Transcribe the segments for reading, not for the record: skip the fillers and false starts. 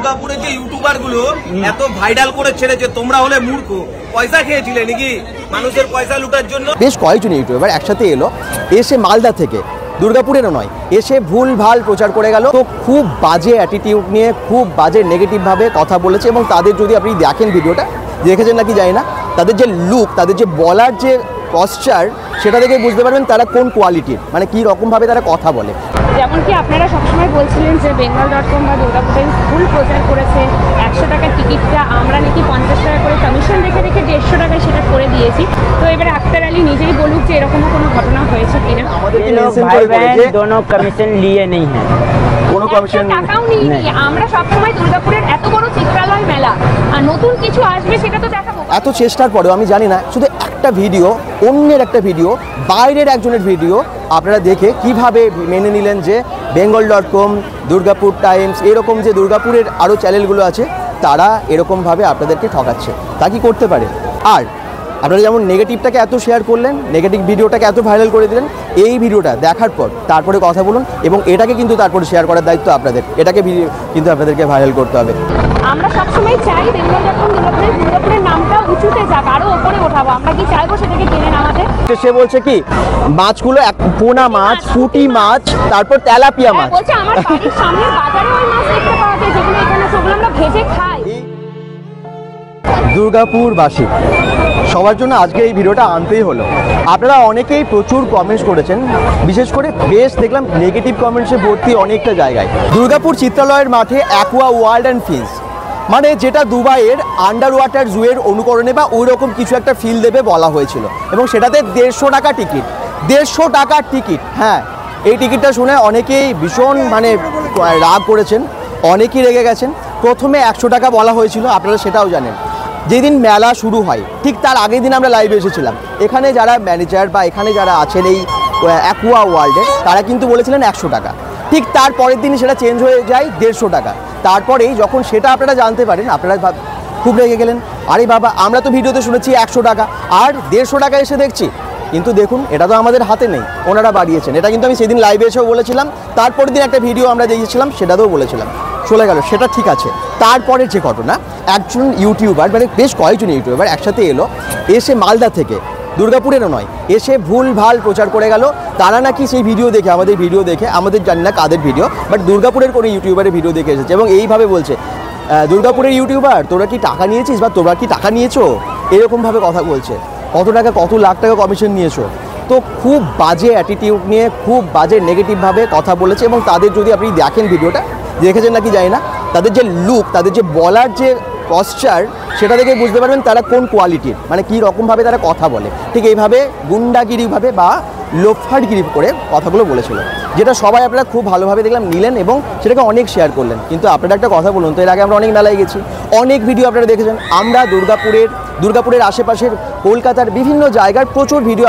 দুর্গাপুরে যে ইউটিউবার গুলো এত ভাইরাল করে ছেড়েছে, তোমরা হলে মূর্খ, পয়সা খেয়েছিলে নাকি মানুষের পয়সা লুটার জন্য? বেশ কয়েকজন ইউটিউবার একসাথে এলো, এসে মালদা থেকে, দুর্গাপুরেরও নয়, এসে ভুল ভাল প্রচার করে গেল। তো খুব বাজে অ্যাটিটিউড নিয়ে, খুব বাজে নেগেটিভভাবে কথা বলেছে। এবং তাদের যদি আপনি দেখেন ভিডিওটা, দেখেছেন নাকি জানি না, তাদের যে লুক, তাদের যে বলার যে পশ্চার, সেটা দেখে বুঝতে পারবেন তারা কোন কোয়ালিটির, মানে কী রকমভাবে তারা কথা বলে। যেমন কি আপনারা সবসময় বলছিলেন যে bengal.com বা দুর্গাপুরে ভুল প্রচার করেছে, 100 টাকার টিকিটটা আমরা নাকি 50 টাকা করে কমিশন রেখে 150 টাকায় সেটা করে দিয়েছি। তো এবার আক্তার আলী নিজেই বলুক যে এরকম কোনো ঘটনা হয়েছে কিনা। दोनों कमीशन लिए नहीं है, কোনো কমিশন টাকাও নিইনি। আমরা সবসময় দুর্গাপুরের এত বড় চিত্রালয় মেলা আর নতুন কিছু আসবে সেটা তো দেখাবো। এত চেষ্টার পরেও আমি জানি না, শুধু একটা ভিডিও, অন্যের একটা ভিডিও, বাইরের একজনের ভিডিও আপনারা দেখে কিভাবে মেনে নিলেন যে bengal.com, দুর্গাপুর টাইমস, এরকম যে দুর্গাপুরের আরও চ্যানেলগুলো আছে তারা এরকমভাবে আপনাদেরকে ঠকাচ্ছে। তা কি করতে পারে? আর আপনারা যেমন নেগেটিভটাকে এত শেয়ার করলেন, নেগেটিভ ভিডিওটাকে এত ভাইরাল করে দিলেন, এই ভিডিওটা দেখার পর তারপরে কথা বলুন এবং এটাকে কিন্তু তারপরে শেয়ার করার দায়িত্ব আপনাদের। এটাকে কিন্তু আপনাদেরকে ভাইরাল করতে হবে। আমরা সবসময় চাই bengal.com দুর্গাপুরের নামটা উঁচুতে যাক, আরো উপরে ওঠাবো। আমরা কি চাইবো সেটাকে কিনে নামাতে? সে বলছে কি মাছগুলো পোনা মাছ, পুঁটি মাছ, তারপর তেলাপিয়া মাছ। বলছে আমার বাড়ির সামনের বাজারে ওই মাছ দেখতে পাওয়া যায় যেগুলো এখানে, সেগুলো আমরা ভেজে খাই। দুর্গাপুরবাসী সবার জন্য আজকে এই ভিডিওটা আনতেই হলো। আপনারা অনেকেই প্রচুর কমেন্টস করেছেন, বিশেষ করে বেশ দেখলাম নেগেটিভ কমেন্টসে ভর্তি অনেকটা জায়গায়। দুর্গাপুর চিত্রালয়ের মাঠে অ্যাকোয়া ওয়ার্ল্ড অ্যান্ড ফিলস, মানে যেটা দুবাইয়ের আন্ডার ওয়াটার জুয়ের অনুকরণে বা ওই রকম কিছু একটা ফিল দেবে বলা হয়েছিল, এবং সেটাতে 150 টাকা টিকিট। 150 টাকার টিকিট, হ্যাঁ, এই টিকিটটা শুনে অনেকেই ভীষণ মানে রাগ করেছেন, অনেকেই রেগে গেছেন। প্রথমে 100 টাকা বলা হয়েছিল, আপনারা সেটাও জানেন। যেদিন মেলা শুরু হয় ঠিক তার আগের দিন আমরা লাইভে এসেছিলাম, এখানে যারা ম্যানেজার বা এখানে যারা আছেন এই অ্যাকোয়া ওয়ার্ল্ডে, তারা কিন্তু বলেছিলেন 100 টাকা। ঠিক তার পরের দিনই সেটা চেঞ্জ হয়ে যায় 150 টাকা। তারপরেই যখন সেটা আপনারা জানতে পারেন, আপনারা খুব রেগে গেলেন, আরে বাবা আমরা তো ভিডিওতে শুনেছি 100 টাকা, আর 150 টাকা এসে দেখছি। কিন্তু দেখুন, এটা তো আমাদের হাতে নেই, ওনারা বাড়িয়েছেন। এটা কিন্তু আমি সেদিন লাইভে এসেও বলেছিলাম, তারপরের দিন একটা ভিডিও আমরা দেখেছিলাম, সেটাতেও বলেছিলাম। চলে গেল, সেটা ঠিক আছে। তারপরের যে ঘটনা, একজন ইউটিউবার, মানে বেশ কয়েকজন ইউটিউবার একসাথে এলো, এসে মালদা থেকে, দুর্গাপুরেরও নয়, এসে ভুল ভাল প্রচার করে গেল। তারা নাকি সেই ভিডিও দেখে, আমাদের ভিডিও দেখে, আমাদের জানি না কাদের ভিডিও, বাট দুর্গাপুরের কোনো ইউটিউবারের ভিডিও দেখে এসেছে এবং এইভাবে বলছে, দুর্গাপুরের ইউটিউবার তোরা কি টাকা নিয়েছিস বা তোমরা কি টাকা নিয়েছো, এরকমভাবে কথা বলছে। কত টাকা, কত লাখ টাকা কমিশন নিয়েছো। তো খুব বাজে অ্যাটিটিউড নিয়ে, খুব বাজে নেগেটিভভাবে কথা বলেছে। এবং তাদের যদি আপনি দেখেন ভিডিওটা, দেখেছেন নাকি জানি না, তাদের যে লুক, তাদের যে বলার যে পশ্চার, সেটা দেখে বুঝতে পারবেন তারা কোন কোয়ালিটির, মানে কী রকমভাবে তারা কথা বলে। ঠিক এইভাবে গুন্ডাগিরিভাবে বা লোফারগিরি করে কথাগুলো বলেছিল, যেটা সবাই আপনারা খুব ভালোভাবে দেখলাম নিলেন এবং সেটাকে অনেক শেয়ার করলেন। কিন্তু আপনারা একটা কথা বলুন তো, এর আগে আমরা অনেক মেলায় গেছি, অনেক ভিডিও আপনারা দেখেছেন। আমরা দুর্গাপুরের আশেপাশের কলকাতার বিভিন্ন জায়গার প্রচুর ভিডিও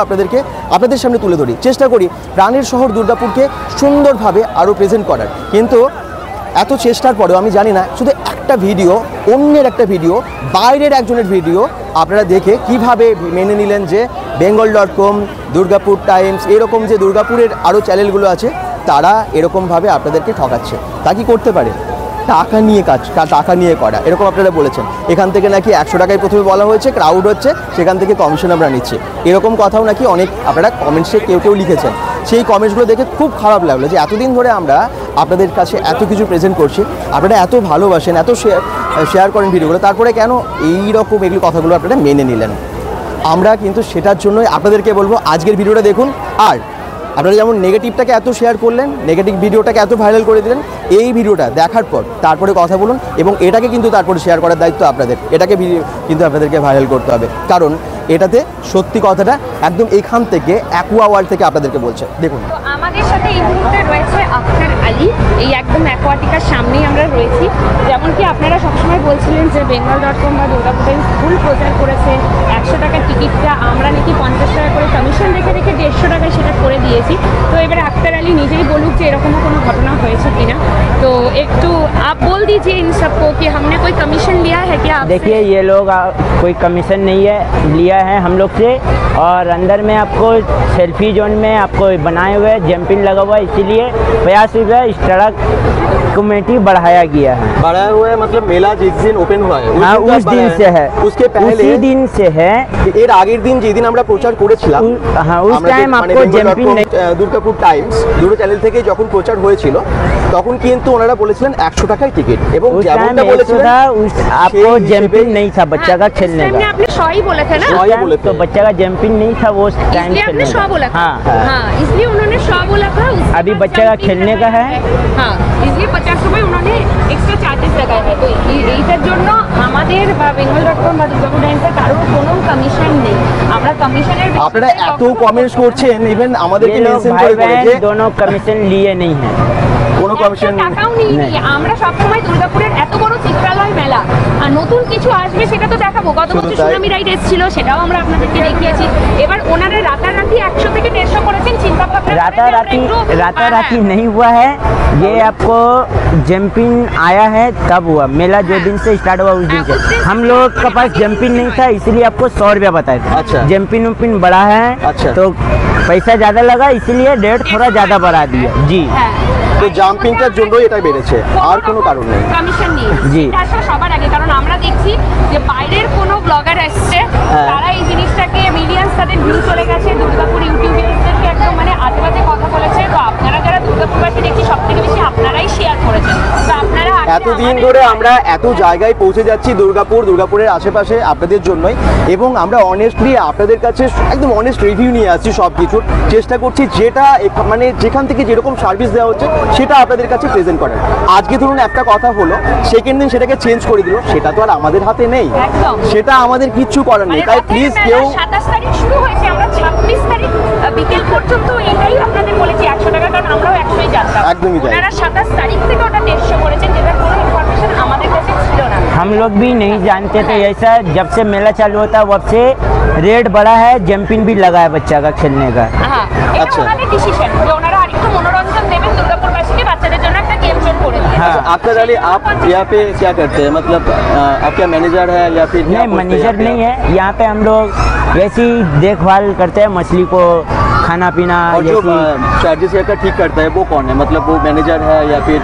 আপনাদের সামনে তুলে ধরি, চেষ্টা করি প্রাণের শহর দুর্গাপুরকে সুন্দরভাবে আরও প্রেজেন্ট করার। কিন্তু এত চেষ্টার পরেও আমি জানি না, শুধু একটা ভিডিও, অন্যের একটা ভিডিও, বাইরের একজনের ভিডিও আপনারা দেখে কিভাবে মেনে নিলেন যে bengal.com, দুর্গাপুর টাইমস, এরকম যে দুর্গাপুরের আরও চ্যানেলগুলো আছে তারা এরকমভাবে আপনাদেরকে ঠকাচ্ছে। তা কি করতে পারে? টাকা নিয়ে কাজ, টাকা নিয়ে করা, এরকম আপনারা বলেছেন। এখান থেকে নাকি 100 টাকায় প্রথমে বলা হয়েছে, ক্রাউড হচ্ছে, সেখান থেকে কমিশন আমরা নিচ্ছি, এরকম কথাও নাকি অনেক আপনারা কমেন্টসে কেউ লিখেছেন। সেই কমেন্টসগুলো দেখে খুব খারাপ লাগলো যে এতদিন ধরে আমরা আপনাদের কাছে এত কিছু প্রেজেন্ট করছি, আপনারা এত ভালোবাসেন, এত শেয়ার করেন ভিডিওগুলো, তারপরে কেন এইরকম এগুলো কথাগুলো আপনারা মেনে নিলেন? আমরা কিন্তু সেটার জন্যই আপনাদেরকে বলবো আজকের ভিডিওটা দেখুন। আর আপনারা যেমন নেগেটিভটাকে এত শেয়ার করলেন, নেগেটিভ ভিডিওটাকে এত ভাইরাল করে দিলেন, এই ভিডিওটা দেখার পর তারপরে কথা বলুন এবং এটাকে কিন্তু তারপরে শেয়ার করার দায়িত্ব আপনাদের। এটাকে কিন্তু আপনাদেরকে ভাইরাল করতে হবে, কারণ এটাতে সত্যি কথাটা একদম এখান থেকে অ্যাকোয়া ওয়ার্ল্ড থেকে আপনাদেরকে বলছে। দেখুন, আমাদের সাথে এই মুহূর্তে রয়েছে আক্তার আলী, এই একদম অ্যাকোয়াটিকার সামনেই আমরা রয়েছি। যেমন কি আপনারা সবসময় বলছেন বলছিলেন যে bengal.com বা দুর্গাপুর টাইমস ভুল প্রচার করেছে, 100 টাকার টিকিটটা আমরা নাকি 50 টাকা করে কমিশন রেখে 150 টাকায় সেটা করে দিয়েছি। তো এবার আক্তার আলী নিজেই বলুক যে এরকমও কোনো ঘটনা হয়েছে কিনা। তো একটু आप बोल दीजिए इन सबको कि हमने कोई कमीशन लिया है क्या आपसे? देखिए ये लोग कोई कमीशन नहीं है लिया है हम लोग से, और अंदर में आपको सेल्फी जोन में आपको बनाए हुए जंपिंग लगा हुआ है, इसीलिए 50 रुपये इस सड़क कमेटी बढ़ाया गया है। बढ़ाया हुआ है मतलब मेला जिस दिन ओपन हुआ है हाँ उस दिन से है, उसके पहले उसी दिन से है। এর আগের দিন যেদিন আমরা প্রচার করেছিলাম हाँ उस टाइम आपको जंपिंग नहीं, দুর্গাপুর টাইমস দুটো চ্যানেল থেকে যখন প্রচার হয়েছিল তখন কিন্তু ওনারা বলেছিলেন 100 টাকায় টিকিট, এবং उस যেমনটা टाइम বলেছিলেন आपको जंपिंग नहीं था बच्चा का खेलने हमने का, आपने 100 ही बोला था ना, सही बोले तो थे। बच्चा का जंपिंग नहीं था वो टाइम इसलिए आपने 100 बोला था। हाँ हाँ इसलिए उन्होंने 100 बोला था। उसके अभी बाद बच्चे का jumping खेलने का है। हाँ इसलिए 50 रुपये उन्होंने एक्स्ट्रा चार्जेस लगाए हैं। তো এইটার জন্য আমাদের বা bengal.com বা দুর্গাপুর টাইমসের কারোর কোনো কমিশন নেই। আমরা কমিশনের আপনারা এত কমেন্টস করছেন, ইভেন আমাদেরকে ये लोग মেনশন भाई করে করেছে बहन दोनों कमीशन लिए नहीं है। কোনো কমিশন টাকাও নিয়ে নিই। আমরা সবসময় দুর্গাপুরের এত বড় চিত্রালয় মেলা আর নতুন কিছু আসবে সেটা তো দেখাবো। গত শুধু বছর তাই। সুনামি রাইড এসেছিল, সেটাও আমরা আপনাদেরকে দেখিয়েছি। এবার ওনারা রাতারাতি 100 থেকে 150 করেছেন, চিন্তা ভাবনা राताराती नहीं हुआ है, ये आपको जंपिंग आया है तब हुआ, मेला जो दिन से स्टार्ट हुआ उस दिन से। हम लोग के पास जंपिंग नहीं था इसलिए आपको 100 रुपया बताए थे। अच्छा। जंपिंग वंपिंग बढ़ा है अच्छा। तो पैसा ज़्यादा लगा इसलिए रेट थोड़ा ज़्यादा बढ़ा दिया जी। তো জাম্পিংটার জন্যই এটা বেড়েছে, আর কোনো কারণ নেই। কমিশন নিয়ে জি। এটা আসলে সবার আগে, কারণ আমরা দেখছি যে বাইরের কোনো ব্লগার আসছে, হ্যাঁ। তারা এই জিনিসটাকে মিলিয়ন্স তাদের ভিউ চলে গেছে, দুর্গাপুর ইউটিউবারদেরকে একদম মানে আজে বাজে কথা বলেছে। তো আপনারা যারা দুর্গাপুরবাসী দেখছি সব থেকে বেশি আপনারাই শেয়ার করেছেন। তো আপনারা আজকে এতদিন আমাদের- ধরে আমরা এত জায়গায় পৌঁছে যাচ্ছি দুর্গাপুরের আশেপাশে আপনাদের জন্যই, এবং আমরা অনেস্টলি আপনাদের কাছে একদম অনেস্ট রিভিউ নিয়ে আসছি সব কিছুর। চেষ্টা করছি যেটা মানে যেখান থেকে যেরকম সার্ভিস দেওয়া হচ্ছে সেটা আপনাদের কাছে প্রেজেন্ট করার। আজকে ধরুন একটা কথা হলো, সেকেন্ড দিন সেটাকে চেঞ্জ করে দিল, সেটা তো আর আমাদের হাতে নেই, একদম। সেটা আমাদের কিচ্ছু করার নেই। মানে তাই রথের প্লিজ মেলা কেউ 27 তারিখ শুরু হয়েছে, আমরা 26 তারিখ বিকেল পর্যন্ত এটাই আপনাদের বলেছি 100 টাকা, কারণ আমরাও 100ই জানতাম। একদমই তাই। ওনারা 27 তারিখ থেকে ওটা 150 করেছেন, যেটা কোনো ইনফরমেশন আমাদের কাছে ছিল না। हम लोग भी नहीं जानते थे ऐसा, जब से मेला चालू होता है वब से रेट बढ़ा है, जंपिंग भी लगा है बच्चा का खेलने का। হ্যাঁ এটা আচ্ছা। ওনাদের ডিসিশন যে ওনারা আরেকটু মনোরঞ্জন দেবেন দুর্গাপুরবাসীকে, বাচ্চাদের জন্য একটা গেম জোন করে দিয়েছে। हाँ আক্তার আলী, आप यहाँ पे क्या करते हैं, मतलब आपका मैनेजर है या फिर क्या नहीं बोलते हैं मैनेजर यहाँ पे नहीं आप? है, यहाँ पे हम लोग ऐसी देखभाल करते हैं, मछली को खाना पीना और जो जैसी। चार्जेस का ठीक करता है वो कौन है, मतलब वो मैनेजर है या फिर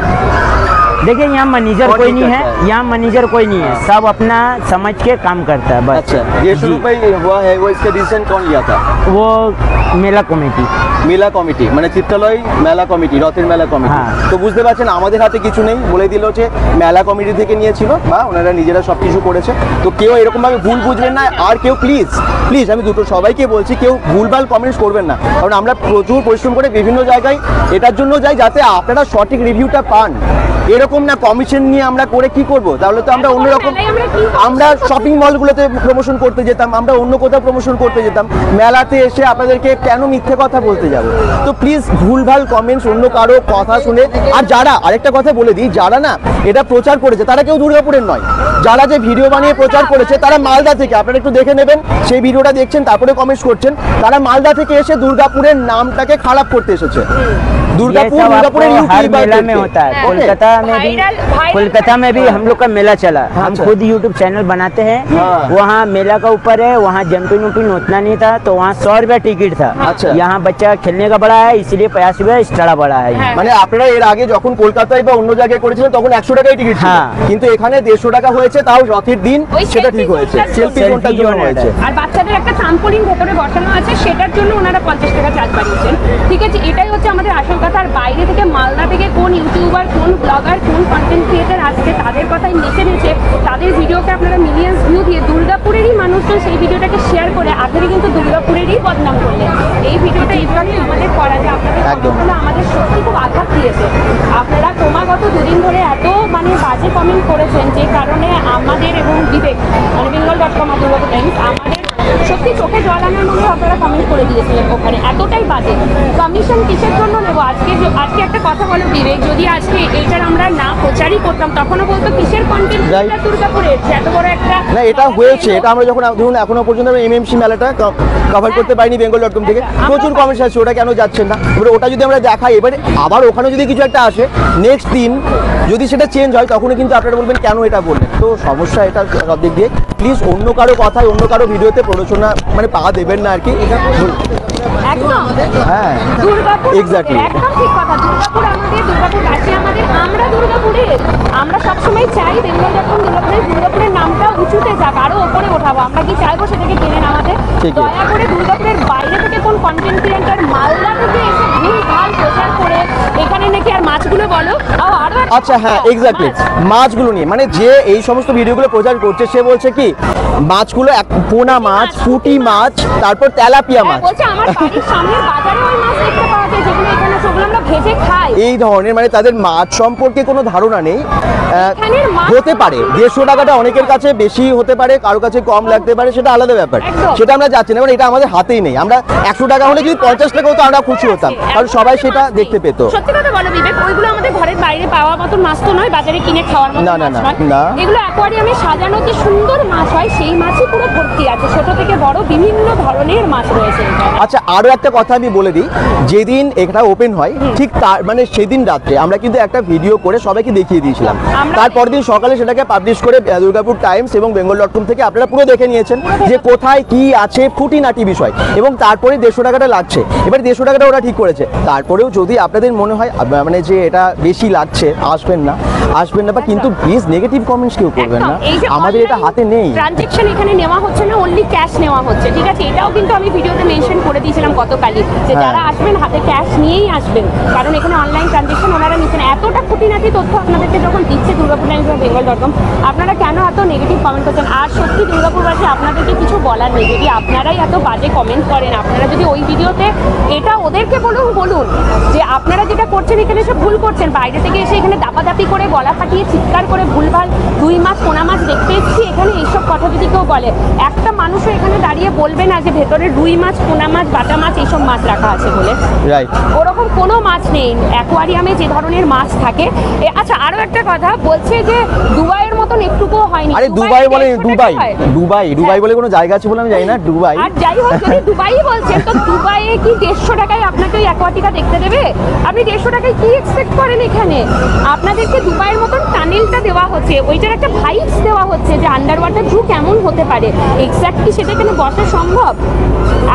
देखिए यहाँ मैनेजर कौन कोई ठीक नहीं करता है, है? यहाँ मैनेजर कोई नहीं है, सब अपना समझ के काम करता है बस। अच्छा, ये शुरू जी। में हुआ है, वो इसका डिसीजन कौन लिया था? वो मेला कमेटी। মেলা কমিটি মানে চিত্রালয় মেলা কমিটি, রথের মেলা কমিটি। হ্যাঁ। তো বুঝতে পারছেন আমাদের হাতে কিছু নেই, বলে দিল যে মেলা কমিটি থেকে নিয়েছিল বা ওনারা নিজেরা সব কিছু করেছে। তো কেউ এরকম ভাবে ভুল বুঝবেন না, আর কেউ প্লিজ প্লিজ আমি দুটো সবাইকে বলছি, কেউ ভুলভাল কমেন্টস করবেন না, কারণ আমরা প্রচুর পরিশ্রম করে বিভিন্ন জায়গায় এটার জন্য যাই যাতে আপনারা সঠিক রিভিউটা পান। এরকম না কমিশন নিয়ে আমরা করে কি করব, তাহলে তো আমরা অন্যরকম, আমরা শপিং মলগুলোতে প্রমোশন করতে যেতাম, আমরা অন্য কোথাও প্রমোশন করতে যেতাম, মেলাতে এসে আপনাদেরকে কেন মিথ্যে কথা বলতে যাব? তো প্লিজ ভুলভাল কমেন্টস অন্য কারো কথা শুনে, আর যারা আরেকটা কথা বলে দিই, যারা না এটা প্রচার করেছে তারা কেউ দুর্গাপুরের নয়, যারা যে ভিডিও বানিয়ে প্রচার করেছে তারা মালদা থেকে, আপনারা একটু দেখে নেবেন, সেই ভিডিওটা দেখছেন তারপরে কমেন্টস করছেন, তারা মালদা থেকে এসে দুর্গাপুরের নামটাকে খারাপ করতে এসেছে। ये दुर्गापुर सब दुर्गापुर आपको हर मेला में यूट्यूब होता है। हाँ। कोलकाता में भी, वायरल कोलकाता में भी हम लोग का मेला चला, हम अच्छा। खुद यूट्यूब चैनल बनाते हैं, हाँ। वहाँ मेला का ऊपर है, वहाँ जंपिंग वंपिंग उतना नहीं था, तो वहाँ 100 रुपया टिकट था। अच्छा। यहाँ बच्चा खेलने का बड़ा है इसलिए 50 रुपया एक्स्ट्रा बढ़ा है। हाँ। মানে আপনারা এর আগে যখন কলকাতায় বা অন্য জায়গায় করেছিলেন তখন 100 টাকায় টিকিট ছিল, হ্যাঁ। কিন্তু এখানে 150 টাকা হয়েছে, তাও রথের দিন, ওই সেটা selfie ঠিক হয়েছে, zone টা সেলফি selfie জোনটার জন্য zone হয়েছে। আর বাচ্চাদের একটা ট্রাম্পোলিন ভেতরে বসানো আছে, সেটার জন্য ওনারা 50 টাকা চার্জ বাড়িয়েছেন। ঠিক আছে, এটাই হচ্ছে আমাদের আসল কথা। আর বাইরে থেকে মালদা থেকে কোন ইউটিউবার, কোন ব্লগার, কোন কন্টেন্ট ক্রিয়েটার আসছে, তাদের কথাই নেচে নেচে তাদের ভিডিওকে আপনারা মিলিয়ন্স ভিউ দিয়ে দুর্গাপুরেরই মানুষজন সেই ভিডিওটাকে শেয়ার করে আখেরে কিন্তু দুর্গাপুরেরই বদনাম করলেন। এই ভিডিওটা এইভাবেই আমাদের করা, যে আপনাদের একদম। কমেন্টগুলো আমাদের সত্যি খুব আঘাত দিয়েছে। আপনারা ক্রমাগত দুদিন ধরে এত মানে বাজে কমেন্ট করেছেন, যে কারণে আমাদের এবং বিবেক মানে bengal.com আর দুর্গাপুর টাইমস আমাদের সত্যি চোখে জল আনার মতো আপনারা কমেন্ট করে দিয়েছিলেন ওখানে, এতটাই বাজে। কমিশন কিসের জন্য নেবো? আজকে একটা কথা বলো বিবেক, যদি আজকে এইটার আমরা না প্রচারই করতাম তখনও বলতো কিসের কন্টেন্ট Right. দুর্গাপুরে এত বড় একটা না এটা হয়েছে, এটা আমরা যখন ধরুন এখনো পর্যন্ত আমরা এমএমসি মেলাটা কভার করতে পারিনি বেঙ্গল.com থেকে, প্রচুর কমেন্টস আছে ওটা কেন যাচ্ছেন না। এবারে ওটা যদি আমরা দেখাই, এবারে আবার ওখানে যদি কিছু একটা আসে নেক্সট দিন যদি সেটা চেঞ্জ হয় তখনই কিন্তু আপনারা বলবেন কেন এটা বললেন। তো সমস্যা এটা সব দিক দিয়ে। প্লিজ অন্য কারো কথায় অন্য কারো ভিডিওতে প্ররোচনা মানে পা দেবেন না আর কি। একদম হ্যাঁ দুর্গাপুর এক্স্যাক্টলি একদম ঠিক কথা। দুর্গাপুর আমাদের, দুর্গাপুর কাছে আমাদের, আমরা দুর্গাপুরে আমরা সবসময় চাই বেঙ্গল.com দুর্গাপুরের নামটা উঁচুতে যাক, আরো ওপরে ওঠাবো। আমরা কি চাইবো সেটাকে টেনে নামাতে? দয়া করে দুর্গাপুরের বাইরে থেকে কোন কন্টেন্ট ক্রিয়েটর মালদা থেকে এসে ভুল ভাল প্রচার করে এখানে নাকি আর মাছগুলো বলো আরো আচ্ছা হ্যাঁ এক্স্যাক্টলি মাছগুলো নিয়ে মানে যে এই সমস্ত ভিডিওগুলো প্রচার করছে সে বলছে কি মাছগুলো পোনা মাছ, পুঁটি মাছ, তারপর তেলাপিয়া মাছ। বলছে আমার বাড়ির সামনের বাজারে ওই মাছ দেখতে পাওয়া যায় যেগুলো এখানে সেগুলো আমরা ভেজে খাই। এই ধরনের মানে তাদের মাছ সম্পর্কে কোনো ধারণা নেই। এখানের মাছ হতে পারে 150 টাকাটা অনেকের কাছে বেশি হতে পারে, কারো কাছে কম লাগতে পারে, সেটা আলাদা ব্যাপার, সেটা আমরা যাচ্ছি না। মানে এটা আমাদের হাতেই নেই। আমরা 100 টাকা হলে যদি 50 টাকা হতো আমরা খুশি হতাম, কারণ সবাই সেটা দেখতে পেত। সত্যি কথা বলো বিবেক, ওইগুলো আমাদের ঘরের বাইরে পাওয়া মতন মাছ তো নয়, বাজারে কিনে খাওয়ার মতো না, না, মাছ না, নয়। না। এগুলো অ্যাকোয়ারিয়ামে সাজানো যে সুন্দর মাছ হয় সেই মাছই পুরো ভর্তি আছে, ছোট থেকে বড় বিভিন্ন ধরনের মাছ রয়েছে। আচ্ছা আরো একটা কথা আমি বলে দিই, যেদিন এটা ওপেন হয় ঠিক তার মানে সেদিন রাত্রে আমরা কিন্তু একটা ভিডিও করে সবাইকে দেখিয়ে দিয়েছিলাম। তারপর দিন সকালে সেটাকে পাবলিশ করে দুর্গাপুর টাইমস এবং বেঙ্গল.com থেকে আপনারা পুরো দেখে নিয়েছেন যে কোথায় কি আছে খুঁটিনাটি বিষয়, এবং তারপরে 150 টাকাটা লাগছে। এবার 150 টাকাটা ওরা ঠিক করেছে, তারপরেও যদি আপনাদের মনে হয় মানে যে এটা বেশি লাগছে আসবেন না বা কিন্তু প্লিজ নেগেটিভ কমেন্টস কেউ করবেন না, আমাদের এটা হাতে নেই। ট্রানজ্যাকশন এখানে নেওয়া হচ্ছে না, অনলি ক্যাশ নেওয়া হচ্ছে, ঠিক আছে? এটাও কিন্তু আমি ভিডিওতে মেনশন করে দিয়েছিলাম গতকালই যে যারা আসবেন হাতে ক্যাশ নিয়েই আসবেন, কারণ এখানে অনলাইন ট্রানজ্যাকশন ওনারা নিচ্ছেন। এতটা খুঁটিনাটি তথ্য আপনাদেরকে যখন দিচ্ছে দুর্গাপুর টাইমস বা বেঙ্গল.com, আপনারা কেন এত নেগেটিভ কমেন্ট করছেন? আর সত্যি দুর্গাপুরবাসী আপনাদেরকে কিছু বলার নেই, যদি আপনারাই এত বাজে কমেন্ট করেন, আপনারা যদি ওই ভিডিওতে এটা ওদেরকে বলুন যে আপনারা যেটা করছেন এখানে সব ভুল করছেন, বাইরে থেকে এসে এখানে দাপাদাপি করে গলা ফাটিয়ে চিৎকার করে ভুলভাল রুই মাছ পোনা মাছ দেখতে এসেছি এখানে, এইসব কথা যদি কেউ বলে, একটা মানুষও এখানে দাঁড়িয়ে বলবে না যে ভেতরে রুই মাছ পোনা মাছ বাটা মাছ এইসব মাছ রাখা আছে বলে। রাইট, ওরকম কোনো মাছ নেই অ্যাকোয়ারিয়ামে যে ধরনের মাছ থাকে। আচ্ছা আরো একটা কথা বলছে যে দুবাইয়ের মতন একটুকুও হয়নি। আরে দুবাই বলে দুবাই বলে কোনো জায়গা আছে বলে আমি জানি না। দুবাই আর যাই হোক, যদি দুবাই বলছেন তো দুবাইয়ে কি 150 টাকায় আপনাকে ওই অ্যাকোয়াটিকা দেখতে দেবে? আপনি 150 টাকায় কি এক্সপেক্ট করেন? এখানে আপনাদেরকে দুবাইয়ের মতন টানেলটা দেওয়া হচ্ছে, ওইটার একটা ভাইবস দেওয়া হচ্ছে যে আন্ডার ওয়াটার ভিউ কেমন হতে পারে, এক্স্যাক্টলি সেটা এখানে বসা সম্ভব?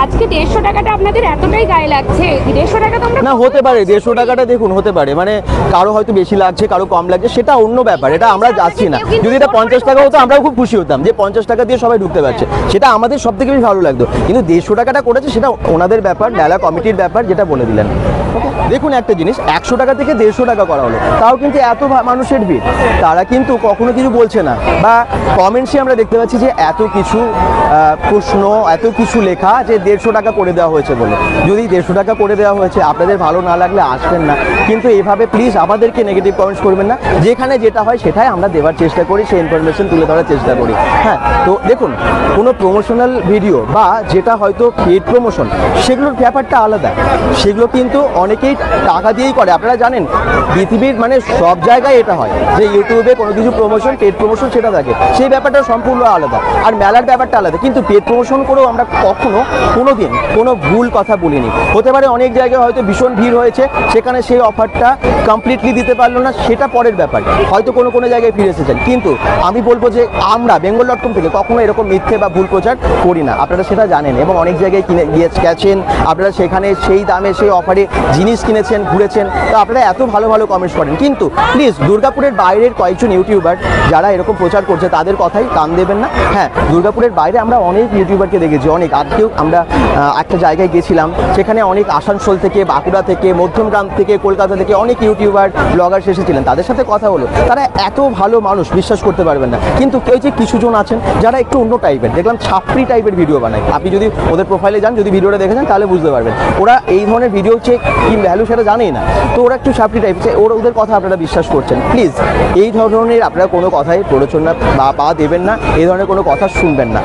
আজকে 150 টাকাটা আপনাদের এতটাই গায়ে লাগছে? 150 টাকা তো আমরা না হতে পারে 150 টাকাটা দেখুন হতে পারে, মানে কারো হয়তো বেশি লাগছে কারো কম লাগছে সেটা অন্য ব্যাপার, এটা আমরা যাচ্ছি না। যদি এটা 50 টাকা হতো আমরাও খুব খুশি হতাম যে 50 টাকা দিয়ে সবাই ঢুকতে পারছে, সেটা আমাদের সব থেকে বেশি ভালো লাগতো। কিন্তু 150 টাকাটা করেছে সেটা ওনাদের ব্যাপার, মেলা কমিটির ব্যাপার, যেটা বলে দিলেন। দেখুন একটা জিনিস, 100 টাকা থেকে 150 টাকা করা হলো, তাও কিন্তু এত মানুষের ভিড়, তারা কিন্তু কখনো কিছু বলছে না। বা কমেন্টসে আমরা দেখতে পাচ্ছি যে এত কিছু প্রশ্ন, এত কিছু লেখা যে 150 টাকা করে দেওয়া হয়েছে বলে। যদি 150 টাকা করে দেওয়া হয়েছে আপনাদের ভালো না লাগলে আসবেন না, কিন্তু এভাবে প্লিজ আমাদেরকে নেগেটিভ কমেন্টস করবেন না। যেখানে যেটা হয় সেটাই আমরা দেওয়ার চেষ্টা করি, সেই ইনফরমেশন তুলে ধরার চেষ্টা করি। হ্যাঁ, তো দেখুন কোনো প্রমোশনাল ভিডিও বা যেটা হয়তো পেড প্রমোশন সেগুলোর ব্যাপারটা আলাদা, সেগুলো কিন্তু অনেকেই টাকা দিয়েই করে। আপনারা জানেন পৃথিবীর মানে সব জায়গায় এটা হয় যে ইউটিউবে কোনো কিছু প্রমোশন, পেড প্রমোশন সেটা থাকে, সেই ব্যাপারটা সম্পূর্ণ আলাদা। আর মেলার ব্যাপারটা আলাদা, কিন্তু পেড প্রমোশন করেও আমরা কখনো কোনো দিন কোনো ভুল কথা বলিনি। হতে পারে অনেক জায়গায় হয়তো ভীষণ ভিড় হয়েছে, সেখানে সেই অফারটা কমপ্লিটলি দিতে পারলো না, সেটা পরের ব্যাপার, হয়তো কোনো জায়গায় ফিরে এসেছেন। কিন্তু আমি বলবো যে আমরা বেঙ্গল.com থেকে কখনো এরকম মিথ্যে বা ভুল প্রচার করি না, আপনারা সেটা জানেন। এবং অনেক জায়গায় কিনে গেছেন আপনারা, সেখানে সেই দামে সেই অফারে জিনিস কিনেছেন, ঘুরেছেন, তো আপনারা এত ভালো ভালো কমেন্টস করেন। কিন্তু প্লিজ দুর্গাপুরের বাইরের কয়েকজন ইউটিউবার যারা এরকম প্রচার করছে তাদের কথাই কান দেবেন না। হ্যাঁ, দুর্গাপুরের বাইরে আমরা অনেক ইউটিউবারকে দেখেছি, অনেক। আজকেও আমরা একটা জায়গায় গেছিলাম, সেখানে অনেক আসানসোল থেকে, বাঁকুড়া থেকে, মধ্যমগ্রাম থেকে, কলকাতা থেকে অনেক ইউটিউবার ব্লগার এসেছিলেন, তাদের সাথে কথা হলো। তারা এত ভালো মানুষ, বিশ্বাস করতে পারবেন না। কিন্তু কেউ যে কিছুজন আছেন যারা একটু অন্য টাইপের, দেখলাম ছাপড়ি টাইপের ভিডিও বানায়। আপনি যদি ওদের প্রোফাইলে যান, যদি ভিডিওটা দেখে যান তাহলে বুঝতে পারবেন ওরা এই ধরনের ভিডিও হচ্ছে কি ভ্যালু সেটা জানেই না। তো ওরা একটু ছাপড়ি টাইপ, ওদের কথা আপনারা বিশ্বাস করছেন। প্লিজ এই ধরনের আপনারা কোনো কথাই প্ররোচনা বা পা দেবেন না, এই ধরনের কোনো কথা শুনবেন না।